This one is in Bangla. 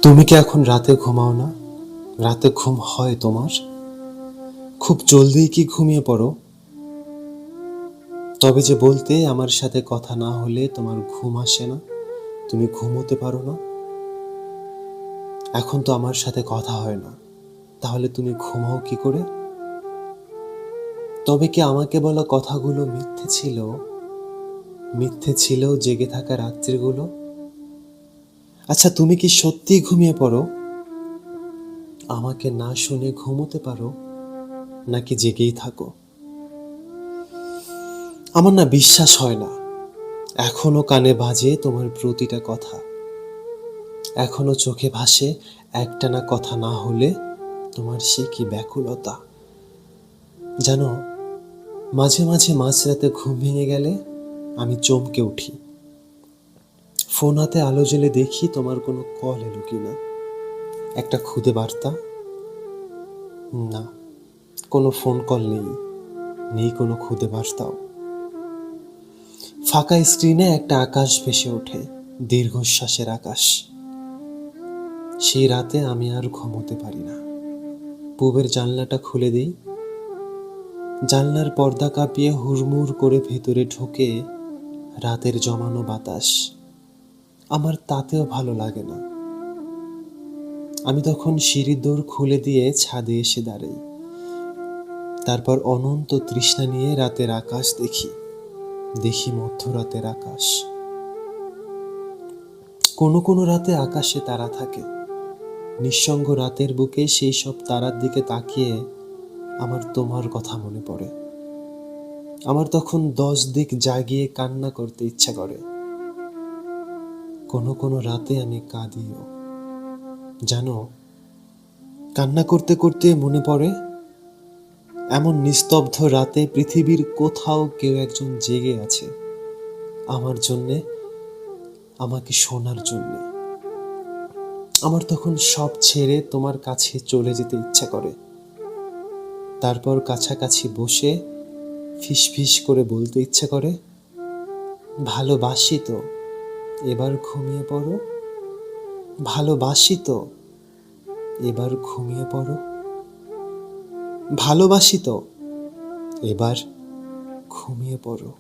তুমি কি এখন রাতে ঘুমাও না? রাতে ঘুম হয় তোমার? খুব জলদি কি ঘুমিয়ে পড়ো? তবে যে বলতে আমার সাথে কথা না হলে তোমার ঘুম আসে না, তুমি ঘুমোতে পারো না। এখন তো আমার সাথে কথা হয় না, তাহলে তুমি ঘুমাও কি করে? তবে কি আমাকে বলা কথাগুলো মিথ্যে ছিল? মিথ্যে ছিল জেগে থাকা রাত্রিগুলো? আচ্ছা, তুমি কি সত্যিই ঘুমিয়ে পড়ো? আমাকে না শুনে ঘুমোতে পারো, নাকি জেগেই থাকো? আমার না বিশ্বাস হয় না। এখনো কানে বাজে তোমার প্রতিটা কথা, এখনো চোখে ভাসে একটানা কথা না হলে তোমার সে কি ব্যাকুলতা। জানো, মাঝে মাঝে মাঝরাতে ঘুম ভেঙে গেলে আমি চমকে উঠি। ফোন হাতে আলো জ্বেলে দেখি তোমার কোনো কল এলো কিনা, একটা খুদে বার্তা। না, কোনো ফোন কল নেই, নেই কোনো খুদে বার্তাও। ফাঁকা স্ক্রিনে একটা আকাশ ভেসে ওঠে, দীর্ঘশ্বাসের আকাশ। সেই রাতে আমি আর ঘুমোতে পারি না। পূবের জানলাটা খুলে দিই, জানলার পর্দা কাঁপিয়ে হুড়মুড় করে ভেতরে ঢোকে রাতের জমানো বাতাস। আমার তাতেও ভালো লাগে না। আমি তখন সিঁড়ির দোর খুলে দিয়ে ছাদে এসে দাঁড়াই। তারপর অনন্ত তৃষ্ণা নিয়ে রাতের আকাশ দেখি, দেখি মধ্যরাতের আকাশ। কোনো কোনো রাতে আকাশে তারা থাকে। নিঃসঙ্গ রাতের বুকে সেই সব তারার দিকে তাকিয়ে আমার তোমার কথা মনে পড়ে। আমার তখন 10 দিক জাগিয়ে কান্না করতে ইচ্ছা করে। কোনো কোনো রাতে আমি কাঁদিও। জানো, কান্না করতে করতে মনে পড়ে এমন নিস্তব্ধ রাতে পৃথিবীর কোথাও কেউ একজন জেগে আছে আমার জন্যে, আমাকে শোনার জন্যে। আমার তখন সব ছেড়ে তোমার কাছে চলে যেতে ইচ্ছা করে। তারপর কাছাকাছি বসে ফিসফিস করে বলতে ইচ্ছা করে, ভালোবাসি তো, এবার ঘুমিয়ে পড়ো। ভালোবাসি তো, এবার ঘুমিয়ে পড়ো। ভালোবাসি তো, এবার ঘুমিয়ে পড়ো।